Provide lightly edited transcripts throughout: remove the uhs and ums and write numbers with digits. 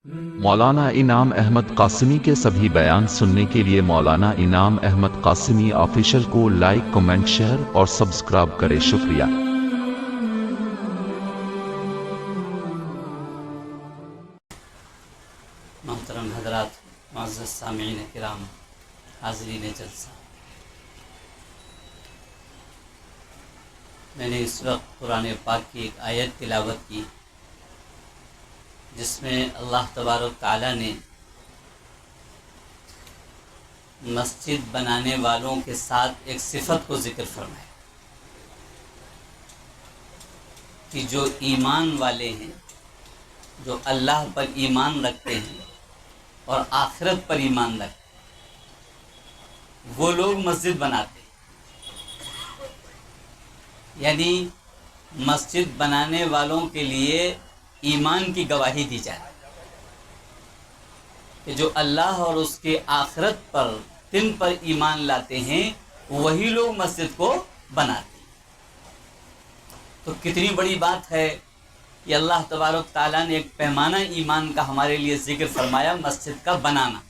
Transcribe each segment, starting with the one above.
مولانا انعام احمد قاسمی کے سبھی بیان سننے کے لیے مولانا انعام احمد قاسمی آفیشل کو لائک، کمنٹ، شیئر اور سبسکرائب کریں۔ شکریہ۔ محترم حضرات، معزز سامعین کرام، حاضرین جلسہ، میں نے اس وقت قرآن پاک کی ایک آیت تلاوت کی جس میں اللہ تبارک تعالیٰ نے مسجد بنانے والوں کے ساتھ ایک صفت کو ذکر فرمایا کہ جو ایمان والے ہیں، جو اللہ پر ایمان رکھتے ہیں اور آخرت پر ایمان رکھتے ہیں، وہ لوگ مسجد بناتے ہیں۔ یعنی مسجد بنانے والوں کے لیے ایمان کی گواہی دی جائے کہ جو اللہ اور اس کے آخرت پر، دن پر ایمان لاتے ہیں، وہی لوگ مسجد کو بناتے ہیں۔ تو کتنی بڑی بات ہے کہ اللہ تبارک تعالیٰ نے ایک پیمانہ ایمان کا ہمارے لیے ذکر فرمایا، مسجد کا بنانا۔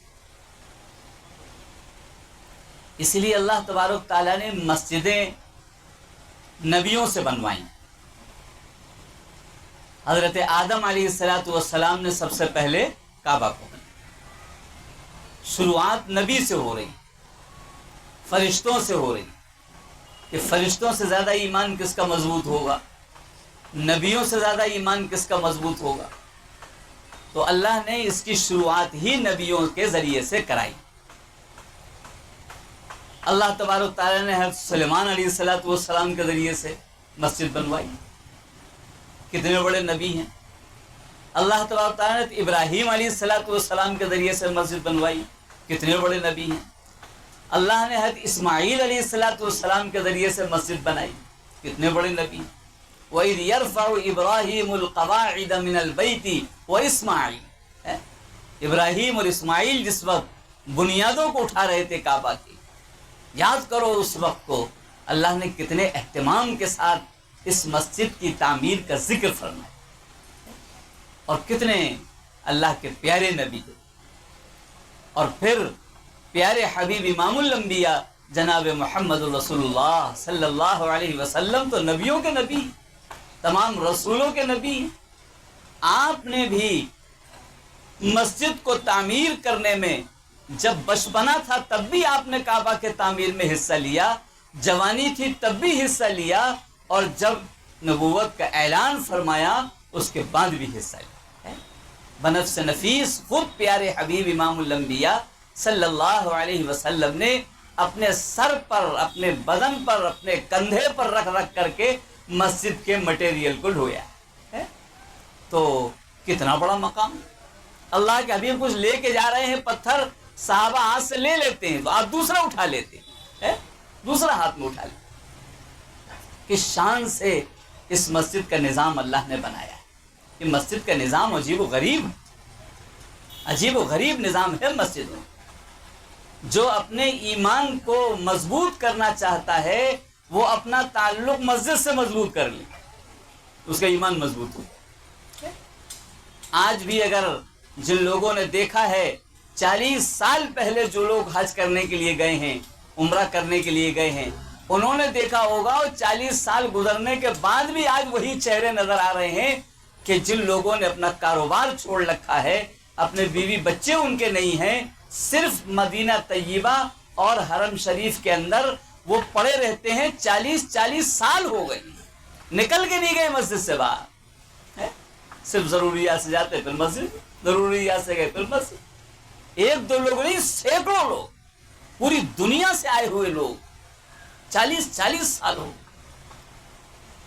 اس لیے اللہ تبارک تعالیٰ نے مسجدیں نبیوں سے بنوائیں۔ حضرت آدم علیہ السلام نے سب سے پہلے کعبہ کو بنایا۔ شروعات نبی سے ہو رہی، فرشتوں سے ہو رہی کہ فرشتوں سے زیادہ ایمان کس کا مضبوط ہوگا، نبیوں سے زیادہ ایمان کس کا مضبوط ہوگا۔ تو اللہ نے اس کی شروعات ہی نبیوں کے ذریعے سے کرائی۔ اللہ تبارک تعالیٰ نے حضرت سلیمان علیہ السلام کے ذریعے سے مسجد بنوائی۔ کتنے بڑے نبی ہیں۔ اللہ تبارک تعالیٰ نے ابراہیم علیہ السلام کے ذریعے سے مسجد بنوائی۔ کتنے بڑے نبی ہیں۔ اللہ نے حضرت اسماعیل علیہ السلام کے ذریعے سے مسجد بنائی۔ کتنے بڑے نبی ہیں۔ وَإِذْ يَرْفَعُ إِبْرَاهِيمُ الْقَوَاعِدَ مِنَ الْبَيْتِ وَإِسْمَاعِيلُ، ابراہیم اور اسماعیل جس وقت بنیادوں کو اٹھا رہے تھے کعبہ کی، یاد کرو اس وقت کو اللہ نے کتنے اہتمام کے ساتھ اس مسجد کی تعمیر کا ذکر فرمایا، اور کتنے اللہ کے پیارے نبی تھے۔ اور پھر پیارے حبیب امام الانبیاء جناب محمد رسول اللہ صلی اللہ علیہ وسلم تو نبیوں کے نبی، تمام رسولوں کے نبی۔ آپ نے بھی مسجد کو تعمیر کرنے میں جب بچپنا تھا تب بھی آپ نے کعبہ کے تعمیر میں حصہ لیا، جوانی تھی تب بھی حصہ لیا، اور جب نبوت کا اعلان فرمایا اس کے بعد بھی حصہ لیا۔ بنفس نفیس خود پیارے حبیب امام الانبیاء صلی اللہ علیہ وسلم نے اپنے سر پر، اپنے بدن پر، اپنے کندھے پر رکھ رکھ کر کے مسجد کے مٹیریل کو ڈھویا ہے۔ تو کتنا بڑا مقام۔ اللہ کے حبیب کچھ لے کے جا رہے ہیں، پتھر صحابہ ہاتھ سے لے لیتے ہیں تو آپ دوسرا اٹھا لیتے ہیں، دوسرا ہاتھ میں اٹھا لیتے ہیں۔ کس شان سے اس مسجد کا نظام اللہ نے بنایا ہے۔ یہ مسجد کا نظام عجیب و غریب ہے، عجیب و غریب نظام ہے مسجد میں۔ جو اپنے ایمان کو مضبوط کرنا چاہتا ہے وہ اپنا تعلق مسجد سے مضبوط کر لے، اس کا ایمان مضبوط ہو۔ آج بھی اگر جن لوگوں نے دیکھا ہے 40 سال پہلے جو لوگ حج کرنے کے لیے گئے ہیں، عمرہ کرنے کے لیے گئے ہیں، انہوں نے دیکھا ہوگا، اور 40 سال گزرنے کے بعد بھی آج وہی چہرے نظر آ رہے ہیں کہ جن لوگوں نے اپنا کاروبار چھوڑ رکھا ہے، اپنے بیوی بچے ان کے نہیں ہیں، صرف مدینہ طیبہ اور حرم شریف کے اندر وہ پڑے رہتے ہیں۔ 40 سال ہو گئے، نکل کے نہیں گئے مسجد سے باہر، صرف ضروریات سے جاتے پھر مسجد، ضروریات سے گئے پھر مسجد۔ ایک دو لوگ نہیں، سینکڑوں لوگ، پوری دنیا سے آئے ہوئے لوگ 40 سال ہو،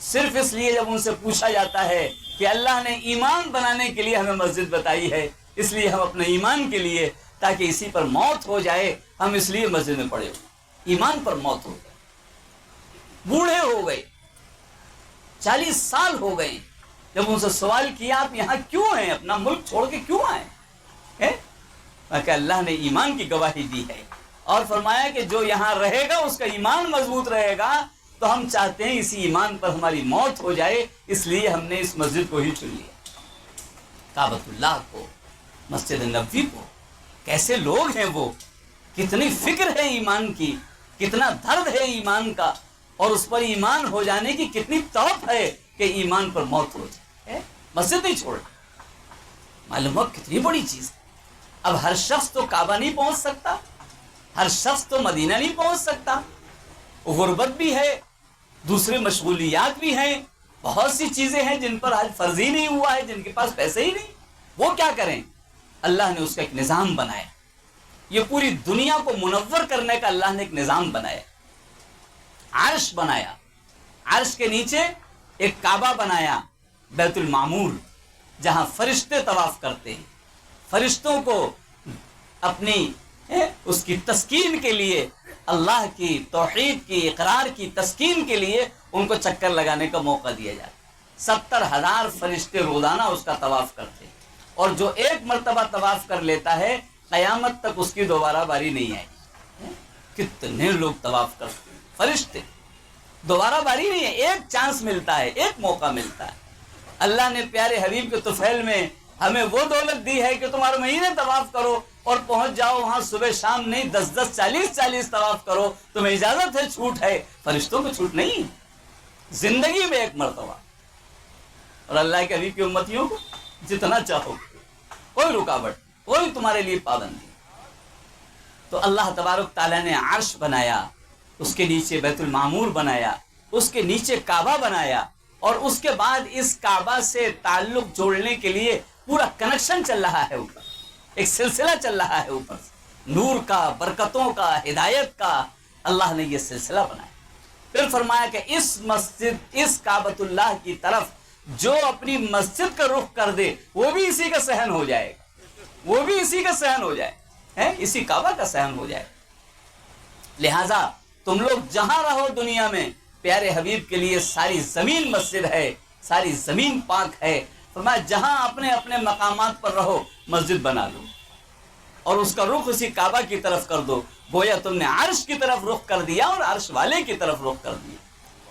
صرف اس لیے جب ان سے پوچھا جاتا ہے کہ اللہ نے ایمان بنانے کے لیے ہمیں مسجد بتائی ہے، اس لیے ہم اپنے ایمان کے لیے، تاکہ اسی پر موت ہو جائے، ہم اس لیے مسجد میں پڑے ہوئے، ایمان پر موت ہو گئے، بوڑھے ہو گئے، 40 سال ہو گئے۔ جب ان سے سوال کیا آپ یہاں کیوں ہیں، اپنا ملک چھوڑ کے کیوں آئے، کہ اللہ نے ایمان کی گواہی دی ہے، اور فرمایا کہ جو یہاں رہے گا اس کا ایمان مضبوط رہے گا، تو ہم چاہتے ہیں اسی ایمان پر ہماری موت ہو جائے، اس لیے ہم نے اس مسجد کو ہی چن لیا، کعبۃ اللہ کو۔ مسجد نبوی کو. کیسے لوگ ہیں وہ, کتنی فکر ہے ایمان کی, کتنا درد ہے ایمان کا, اور اس پر ایمان ہو جانے کی کتنی طلب ہے کہ ایمان پر موت ہو جائے, مسجد نہیں چھوڑ. معلوم ہو کتنی بڑی چیز ہے. اب ہر شخص تو کعبہ نہیں پہنچ سکتا, ہر شخص تو مدینہ نہیں پہنچ سکتا, غربت بھی ہے, دوسرے مشغولیات بھی ہیں, بہت سی چیزیں ہیں جن پر آج فرض ہی نہیں ہوا ہے, جن کے پاس پیسے ہی نہیں, وہ کیا کریں؟ اللہ نے اس کا ایک نظام بنایا. یہ پوری دنیا کو منور کرنے کا اللہ نے ایک نظام بنایا. عرش بنایا, عرش کے نیچے ایک کعبہ بنایا, بیت المعمور, جہاں فرشتے طواف کرتے ہیں. فرشتوں کو اپنی اس کی تسکین کے لیے, اللہ کی توحید کی اقرار کی تسکین کے لیے ان کو چکر لگانے کا موقع دیا جاتا ہے. 70,000 فرشتے روزانہ اس کا طواف کرتے ہیں, اور جو ایک مرتبہ طواف کر لیتا ہے قیامت تک اس کی دوبارہ باری نہیں آئے. کتنے لوگ طواف کرتے ہیں, فرشتے, دوبارہ باری نہیں ہے, ایک چانس ملتا ہے, ایک موقع ملتا ہے. اللہ نے پیارے حبیب کے طفیل میں ہمیں وہ دولت دی ہے کہ تمہارے مہینے طواف کرو اور پہنچ جاؤ وہاں صبح شام نہیں, 10 40 طواف کرو, تمہیں اجازت ہے, چھوٹ ہے. فرشتوں کو چھوٹ نہیں, زندگی میں ایک مرتبہ. اور اللہ کے حبیب کی امتیوں کو جتنا چاہو, کوئی رکاوٹ, کوئی تمہارے لیے پابندی. تو اللہ تبارک تعالیٰ نے عرش بنایا, اس کے نیچے بیت المعمور بنایا, اس کے نیچے کعبہ بنایا, اور اس کے بعد اس کعبہ سے تعلق جوڑنے کے لیے پورا کنیکشن چل رہا ہے اوپر, ایک سلسلہ چل رہا ہے اوپر, نور کا, برکتوں کا, ہدایت کا. اللہ نے یہ سلسلہ بنایا. پھر فرمایا کہ اس مسجد, اس کعبۃ اللہ کی طرف جو اپنی مسجد کا رخ کر دے وہ بھی اسی کا صحن ہو جائے گا, وہ بھی اسی کا صحن ہو جائے, اسی کعبہ کا صحن ہو جائے. لہذا تم لوگ جہاں رہو دنیا میں, پیارے حبیب کے لیے ساری زمین مسجد ہے, ساری زمین پاک ہے. فرمایا جہاں اپنے اپنے مقامات پر رہو مسجد بنا لو, اور اس کا رخ اسی کعبہ کی طرف کر دو. گویا تم نے عرش کی طرف رخ کر دیا اور عرش والے کی طرف رخ کر دیا.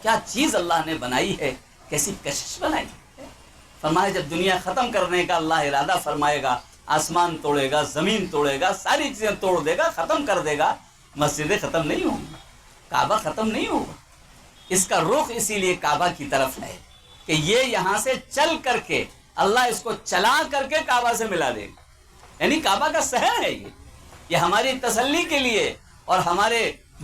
کیا چیز اللہ نے بنائی ہے, کیسی کشش بنائی ہے. فرمایا جب دنیا ختم کرنے کا اللہ ارادہ فرمائے گا, آسمان توڑے گا, زمین توڑے گا, ساری چیزیں توڑ دے گا, ختم کر دے گا, مسجدیں ختم نہیں ہوں گی, کعبہ ختم نہیں ہوگا. اس کا رخ اسی لیے کعبہ کی طرف ہے کہ یہ یہاں سے چل کر کے اللہ اس کو چلا کر کے کعبہ سے ملا دے گا. یعنی کعبہ کا صحن ہے یہ ہماری تسلی کے لیے اور ہمارے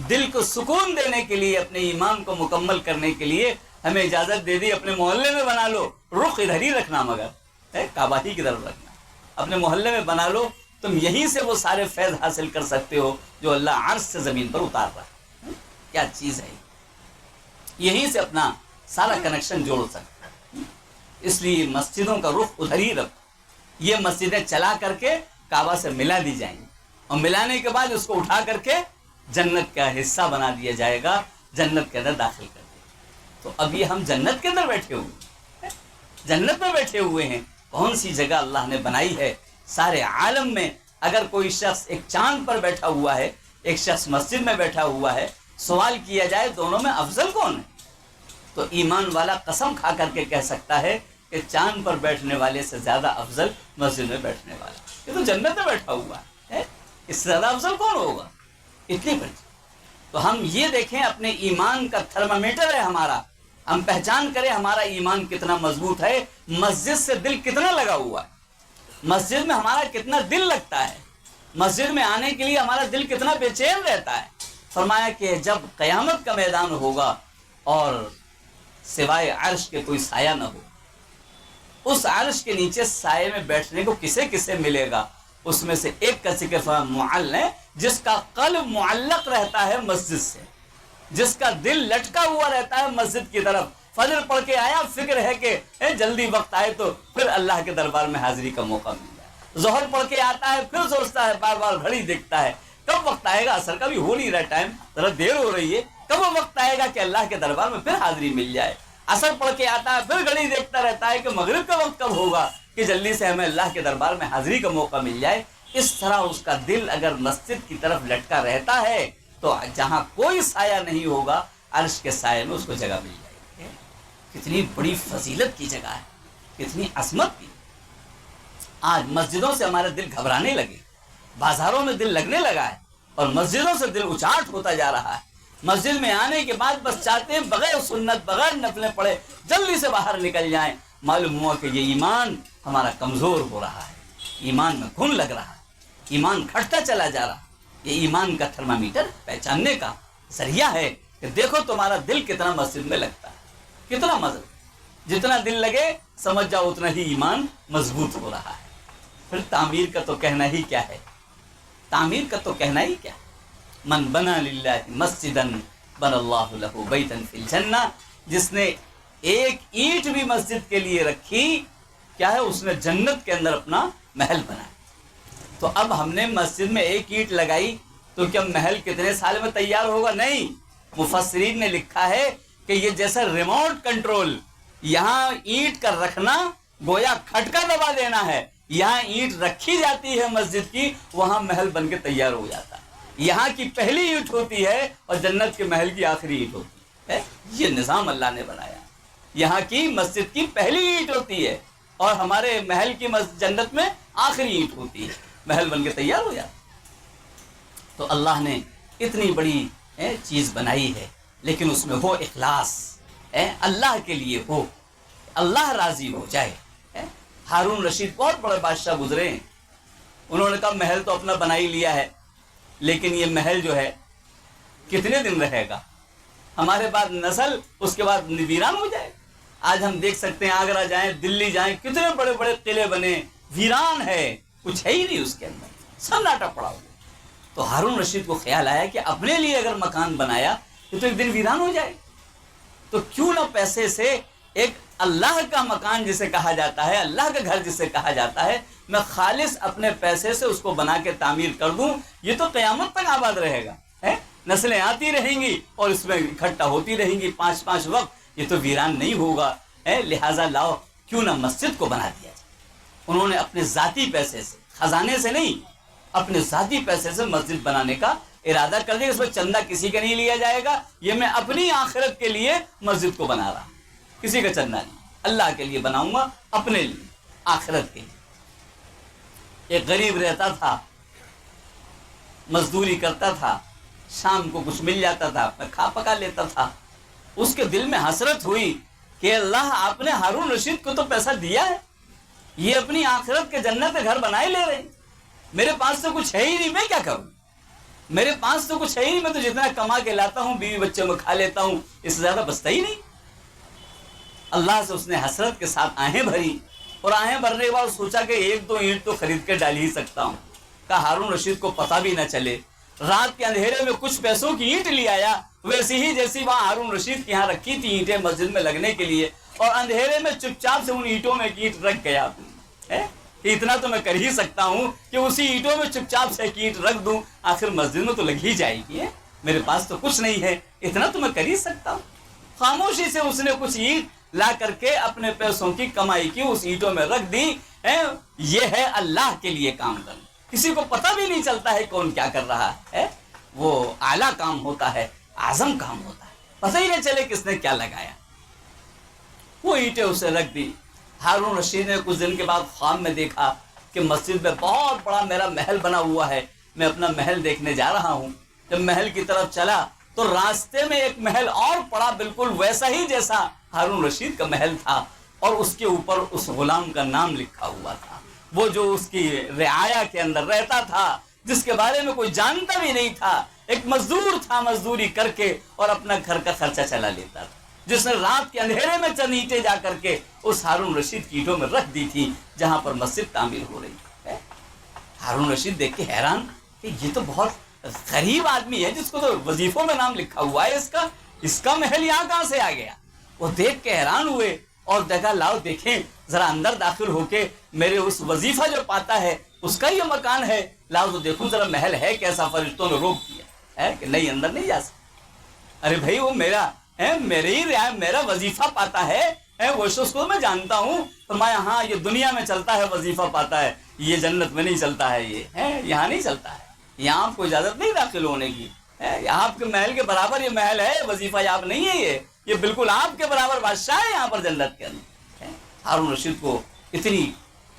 دل کو سکون دینے کے لیے, اپنے ایمان کو مکمل کرنے کے لیے ہمیں اجازت دے دی. اپنے محلے میں بنا لو, رخ ادھر ہی رکھنا, مگر کعبہ ہی کی طرف رکھنا. اپنے محلے میں بنا لو, تم یہیں سے وہ سارے فیض حاصل کر سکتے ہو جو اللہ عرش سے زمین پر اتار رہا ہے. کیا چیز ہے, یہیں سے اپنا سارا کنیکشن جوڑ سکتا ہے. اس لیے مسجدوں کا رخ ادھر ہی رکھو. یہ مسجدیں چلا کر کے کعبہ سے ملا دی جائیں گی, اور ملانے کے بعد اس کو اٹھا کر کے جنت کا حصہ بنا دیا جائے گا, جنت کے اندر داخل کر دیا. تو اب یہ ہم جنت کے اندر بیٹھے ہوئے, جنت میں بیٹھے ہوئے ہیں. کون سی جگہ اللہ نے بنائی ہے سارے عالم میں. اگر کوئی شخص ایک چاند پر بیٹھا ہوا ہے, ایک شخص مسجد میں بیٹھا ہوا ہے, سوال کیا جائے دونوں میں افضل کون ہے, تو ایمان والا قسم کھا کر کے کہہ سکتا ہے کہ چاند پر بیٹھنے والے سے زیادہ افضل مسجد میں بیٹھنے والا. یہ تو جنت میں بیٹھا ہوا ہے, اس سے زیادہ افضل کون ہوگا. اتنی بڑی. تو ہم یہ دیکھیں, اپنے ایمان کا تھرمامیٹر ہے ہمارا, ہم پہچان کریں ہمارا ایمان کتنا مضبوط ہے, مسجد سے دل کتنا لگا ہوا ہے, مسجد میں ہمارا کتنا دل لگتا ہے, مسجد میں آنے کے لیے ہمارا دل کتنا بے چین رہتا ہے. فرمایا کہ جب قیامت کا میدان ہوگا اور سوائے عرش کے کوئی سایہ نہ ہو, اس عرش کے نیچے سائے میں بیٹھنے کو کسے کسے ملے گا. اس میں سے ایک کا ذکر معلق ہے, جس کا قلب معلق رہتا ہے مسجد سے, جس کا دل لٹکا ہوا رہتا ہے مسجد کی طرف. فجر پڑھ کے آیا, فکر ہے کہ جلدی وقت آئے تو پھر اللہ کے دربار میں حاضری کا موقع مل جائے. ظہر پڑھ کے آتا ہے, پھر سوچتا ہے, بار بار گھڑی دیکھتا ہے, کب وقت آئے گا, اثر کا بھی ہو نہیں رہا ٹائم, ذرا دیر ہو رہی ہے, کب وہ وقت آئے گا کہ اللہ کے دربار میں پھر حاضری مل جائے. اثر پڑھ کے آتا ہے, پھر گھڑی دیکھتا رہتا ہے کہ مغرب کا وقت کب ہوگا کہ جلدی سے ہمیں اللہ کے دربار میں حاضری کا موقع مل جائے. اس طرح اس کا دل اگر مسجد کی طرف لٹکا رہتا ہے تو جہاں کوئی سایہ نہیں ہوگا, عرش کے سائے میں اس کو جگہ مل جائے گی. کتنی بڑی فضیلت کی جگہ ہے, کتنی عظمت کی. آج مسجدوں سے ہمارا دل گھبرانے لگے، بازاروں میں دل لگنے لگا ہے، اور مسجدوں سے دل اچاٹ ہوتا جا رہا ہے۔ مسجد میں آنے کے بعد بس چاہتے ہیں بغیر سنت بغیر نفلیں پڑھے جلدی سے باہر نکل جائیں۔ معلوم ہوا کہ یہ ایمان ہمارا کمزور ہو رہا ہے، ایمان میں گھن لگ رہا ہے، ایمان گھٹتا چلا جا رہا ہے۔ یہ ایمان کا تھرمامیٹر پہچاننے کا ذریعہ ہے کہ دیکھو تمہارا دل کتنا مسجد میں لگتا ہے، کتنا مضبوط، جتنا دل لگے سمجھ جاؤ اتنا ہی ایمان مضبوط ہو رہا ہے۔ پھر تعمیر کا تو کہنا ہی کیا ہے، تعمیر کا تو کہنا ہی کیا ہے۔ من بنا للہ مسجدن بن اللہ لہ بیتن فی الجنہ، جس نے ایک اینٹ بھی مسجد کے لیے رکھی، کیا ہے، اس نے جنت کے اندر اپنا محل بنایا۔ تو اب ہم نے مسجد میں ایک اینٹ لگائی تو کیا محل کتنے سال میں تیار ہوگا؟ نہیں، مفسرین نے لکھا ہے کہ یہ جیسا ریموٹ کنٹرول، یہاں اینٹ کا رکھنا گویا کھٹکا دبا دینا ہے، یہاں اینٹ رکھی جاتی ہے مسجد کی، وہاں محل بن کے تیار ہو جاتا ہے۔ یہاں کی پہلی اینٹ ہوتی ہے اور جنت کے محل کی آخری اینٹ ہوتی ہے۔ یہ نظام اللہ نے بنایا، یہاں کی مسجد کی پہلی اینٹ ہوتی ہے اور ہمارے محل کی جنت میں آخری اینٹ ہوتی ہے، محل بن کے تیار ہو جاتا ہے۔ تو اللہ نے اتنی بڑی چیز بنائی ہے، لیکن اس میں وہ اخلاص اللہ کے لیے ہو، اللہ راضی ہو جائے۔ ہارون رشید بہت بڑے بادشاہ گزرے ہیں، انہوں نے کہا محل تو اپنا بنا ہی لیا ہے، لیکن یہ محل جو ہے کتنے دن رہے گا، ہمارے بعد نسل اس کے بعد ویران ہو جائے۔ آج ہم دیکھ سکتے ہیں آگرہ جائیں، دلی جائیں، کتنے بڑے بڑے قلعے بنے، ویران ہے، کچھ ہے ہی نہیں اس کے اندر، سناٹا پڑا ہوا۔ تو ہارون رشید کو خیال آیا کہ اپنے لیے اگر مکان بنایا تو ایک دن ویران ہو جائے، تو کیوں نہ پیسے سے ایک اللہ کا مکان جسے کہا جاتا ہے، اللہ کا گھر جسے کہا جاتا ہے، میں خالص اپنے پیسے سے اس کو بنا کے تعمیر کر دوں، یہ تو قیامت تک آباد رہے گا، نسلیں آتی رہیں گی اور اس میں اکٹھا ہوتی رہیں گی 5 وقت، یہ تو ویران نہیں ہوگا، لہٰذا لاؤ کیوں نہ مسجد کو بنا دیا جائے۔ انہوں نے اپنے ذاتی پیسے سے، خزانے سے نہیں، اپنے ذاتی پیسے سے مسجد بنانے کا ارادہ کر دیا۔ اس میں چندہ کسی کا نہیں لیا جائے گا، یہ میں اپنی آخرت کے لیے مسجد کو بنا رہا ہوں، کسی کا چندہ نہیں، اللہ کے لیے بناؤں گا، اپنے لیے، آخرت کے لیے۔ ایک غریب رہتا تھا، مزدوری کرتا تھا، شام کو کچھ مل جاتا تھا، میں کھا پکا لیتا تھا۔ اس کے دل میں حسرت ہوئی کہ اللہ آپ نے ہارون رشید کو تو پیسہ دیا ہے، یہ اپنی آخرت کے جنت گھر بنائے لے رہے ہیں، میرے پاس تو کچھ ہے ہی نہیں، میں کیا کروں، میرے پاس تو کچھ ہے ہی نہیں، میں تو جتنا کما کے لاتا ہوں بیوی بچوں میں کھا لیتا ہوں، اس سے زیادہ بچتا ہی نہیں۔ اللہ سے اس نے حسرت کے ساتھ آہیں بھری، اور آہیں بھرنے کے بعد سوچا کہ 1-2 اینٹ تو خرید کے ڈال ہی سکتا ہوں، کہا ہارون رشید کو پتہ بھی نہ چلے۔ رات کے اندھیرے میں کچھ پیسوں کی اینٹ لے آیا، ویسی ہی جیسی وہاں ہارون رشید کے یہاں رکھی تھی اینٹیں مسجد میں لگنے کے لیے، اور اندھیرے میں چپ چاپ سے ان اینٹوں میں ایک اینٹ رکھ گیا۔ کہ اتنا تو میں کر ہی سکتا ہوں کہ اسی اینٹوں میں چپ چاپ سے ایک اینٹ رکھ دوں، آخر مسجد میں تو لگ ہی جائے گی، میرے پاس تو کچھ نہیں ہے، اتنا تو میں کر ہی سکتا ہوں۔ خاموشی سے اس نے کچھ اینٹ لا کر کے اپنے پیسوں کی کمائی کی اس اینٹوں میں رکھ دی۔ یہ ہے اللہ کے لیے کام کرنا، کسی کو پتہ بھی نہیں چلتا ہے کون کیا کر رہا ہے، وہ اعلیٰ کام ہوتا ہے، اعظم کام ہوتا ہے، پتہ ہی نہیں چلے کس نے کیا لگایا۔ وہ اینٹیں اسے رکھ دی۔ ہارون رشید نے کچھ دن کے بعد خواب میں دیکھا کہ مسجد میں بہت بڑا میرا محل بنا ہوا ہے، میں اپنا محل دیکھنے جا رہا ہوں۔ جب محل کی طرف چلا تو راستے میں ایک محل اور پڑا، بالکل ویسا ہی جیسا ہارون رشید کا محل تھا، اور اس کے اوپر اس غلام کا نام لکھا ہوا تھا، وہ جو اس کی رعایا کے اندر رہتا تھا، جس کے بارے میں کوئی جانتا بھی نہیں تھا، ایک مزدور تھا، مزدوری کر کے اور اپنا گھر کا خرچہ چلا لیتا تھا، جس نے رات کے اندھیرے میں چند اینٹیں جا کر کے اس ہارون رشید کی اینٹوں میں رکھ دی تھی جہاں پر مسجد تعمیر ہو رہی ہے۔ ہارون رشید دیکھ کے حیران کہ یہ تو بہت غریب آدمی ہے، جس کو تو وظیفوں میں نام لکھا ہوا ہے، اس کا محل یہاں کہاں سے آ گیا؟ وہ دیکھ کے حیران ہوئے اور دیکھا لاؤ دیکھیں ذرا اندر داخل ہو کے میرے اس وظیفہ جو پاتا ہے اس کا یہ مکان ہے، لاؤ تو دیکھوں ذرا محل ہے کیسا۔ فرشتوں نے روک دیا ہے کہ نہیں، اندر نہیں جا سکتا۔ ارے بھائی وہ میرے ہی میرا وظیفہ پاتا ہے، وہ شخص کو میں جانتا ہوں، فرمایا ہاں یہ دنیا میں چلتا ہے، وظیفہ پاتا ہے، یہ جنت میں نہیں چلتا ہے، یہ یہاں نہیں چلتا ہے، یہاں آپ کو اجازت نہیں داخل ہونے کی، یہاں آپ کے محل کے برابر یہ محل ہے، وظیفہ یاب نہیں ہے، یہ بالکل آپ کے برابر بادشاہ ہے یہاں پر جنت کے اندر۔ ہارون رشید کو اتنی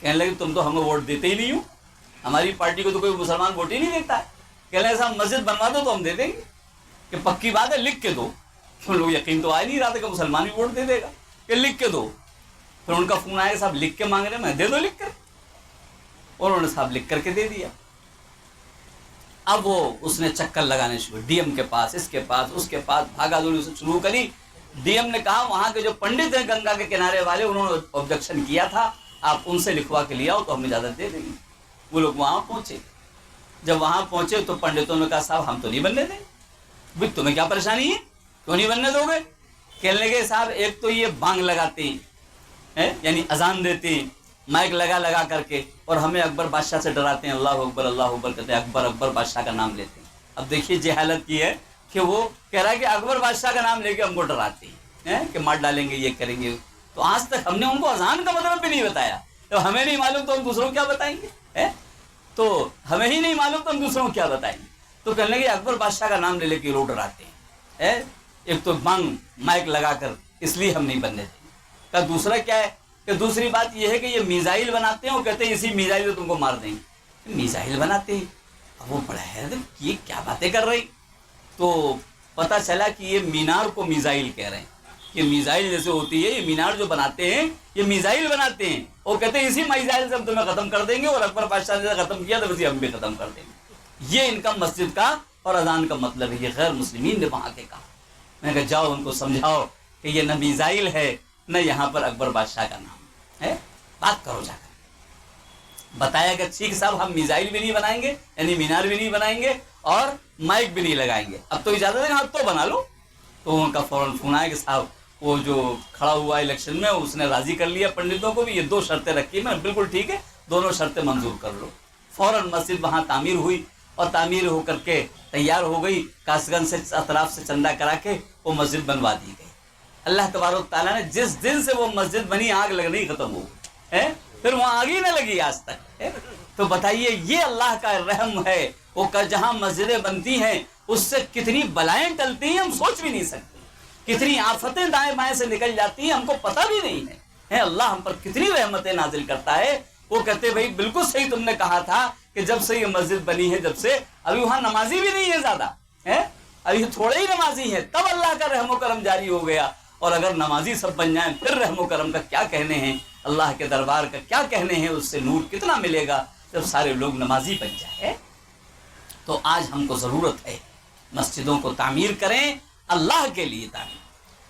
کہنے لگے تم تو ہمیں ووٹ دیتے ہی نہیں ہو, ہماری پارٹی کو تو کوئی مسلمان ووٹ ہی نہیں دیتا ہے. کہنے لگے صاحب مسجد بنوا دو تو ہم دے دیں گے, کہ پکی بات ہے لکھ کے دو. کیوں لوگ یقین تو آ نہیں رہا تھا کہ مسلمان بھی ووٹ دے دے گا, کہ لکھ کے دو. پھر ان کا فون آیا صاحب لکھ کے مانگ رہے ہیں, میں دے دو لکھ کر. اور انہوں نے صاحب لکھ کر کے دے دیا. اب وہ اس نے چکر لگانے شروع, ڈی ایم کے پاس, اس کے پاس, اس کے پاس, بھاگا دوڑی سے شروع کری. ڈی ایم نے کہا وہاں کے جو پنڈت ہیں گنگا کے کنارے والے, انہوں نے آبجیکشن کیا تھا, آپ ان سے لکھوا کے لیا ہو تو ہم اجازت دے دیں گے. وہ لوگ وہاں پہنچے. جب وہاں پہنچے تو پنڈتوں نے کہا صاحب ہم تو نہیں بننے دیں. بھائی تمہیں کیا پریشانی ہے, کیوں نہیں بننے دو گے؟ کہنے لگے صاحب ایک تو یہ بانگ لگاتے ہیں, یعنی اذان دیتے ہیں مائک لگا لگا کر کے, اور ہمیں اکبر بادشاہ سے ڈراتے ہیں, اللہ اکبر اللہ اکبر کہتے ہیں, اکبر اکبر بادشاہ کا نام لیتے ہیں. اب دیکھیے جہالت کی ہے کہ وہ کہہ رہا ہے کہ اکبر بادشاہ کا نام لے کے ہم کو ڈراتے ہیں کہ مار ڈالیں گے, یہ کریں گے. تو آج تک ہم نے ان کو اذان کا مطلب بھی نہیں بتایا. تو ہمیں نہیں معلوم تو ہم دوسروں کو کیا بتائیں گے, تو ہمیں ہی نہیں معلوم تو ہم دوسروں کو کیا بتائیں گے. تو کہنے لگے اکبر بادشاہ کا نام لے لے کے لوگ ڈراتے ہیں, ایک تو بانگ مائک لگا کر, اس لیے ہم نہیں بننے دیں. کا دوسرا کیا ہے کہ دوسری بات یہ ہے کہ یہ میزائل بناتے ہیں, وہ کہتے ہیں اسی میزائل سے تم کو مار دیں گے. میزائل بناتے ہیں. اب وہ بڑا حیرت یہ کیا باتیں کر رہی. تو پتہ چلا کہ یہ مینار کو میزائل کہہ رہے ہیں, کہ میزائل جیسے ہوتی ہے, یہ مینار جو بناتے ہیں یہ میزائل بناتے ہیں, اور کہتے ہیں اسی میزائل سے ہم تمہیں ختم کر دیں گے, اور اکبر بادشاہ نے ختم کیا تو ویسے ہم بھی ختم کر دیں گے. یہ ان کا مسجد کا اور اذان کا مطلب ہے. یہ غیر مسلمین نے وہاں کے کہا. میں نے کہا جاؤ ان کو سمجھاؤ کہ یہ نہ میزائل ہے نہ یہاں پر اکبر بادشاہ کا نام ہے, بات کرو جا کر. بتایا کہ ٹھیک صاحب ہم میزائل بھی نہیں بنائیں گے, یعنی مینار بھی نہیں بنائیں گے, اور مائک بھی نہیں لگائیں گے. اب تو اجازت ہے اب تو بنا لو. تو ان کا فوراً فون آیا کہ صاحب وہ جو کھڑا ہوا الیکشن میں اس نے راضی کر لیا پنڈتوں کو بھی, یہ 2 شرطیں رکھی. میں بالکل ٹھیک ہے, دونوں شرطیں منظور کر لو. فوراً مسجد وہاں تعمیر ہوئی, اور تعمیر ہو کر کے تیار ہو گئی. کاسگنج سے اطراف سے چندہ کرا کے وہ مسجد بنوا دی گئی. اللہ تبارک تعالیٰ نے جس دن سے وہ مسجد بنی آگ لگنا ہی ختم ہو گئی, پھر وہاں آگ ہی نہ لگی آج تک. تو بتائیے یہ اللہ کا رحم ہے. وہ جہاں مسجدیں بنتی ہیں اس سے کتنی بلائیں ٹلتی ہیں ہم سوچ بھی نہیں سکتے, کتنی آفتیں دائیں بائیں سے نکل جاتی ہیں ہم کو پتہ بھی نہیں ہے. اللہ ہم پر کتنی رحمتیں نازل کرتا ہے. وہ کہتے بھائی بالکل صحیح تم نے کہا تھا کہ جب سے یہ مسجد بنی ہے, جب سے ابھی وہاں نمازی بھی نہیں ہے زیادہ, ابھی تھوڑے ہی نمازی ہیں, تب اللہ کا رحم و کرم جاری ہو گیا. اور اگر نمازی سب بن جائیں پھر رحم و کرم کا کیا کہنے ہیں, اللہ کے دربار کا کیا کہنے ہیں, اس سے نور کتنا ملے گا جب سارے لوگ نمازی بن جائیں. تو آج ہم کو ضرورت ہے مسجدوں کو تعمیر کریں, اللہ کے لیے تعمیر,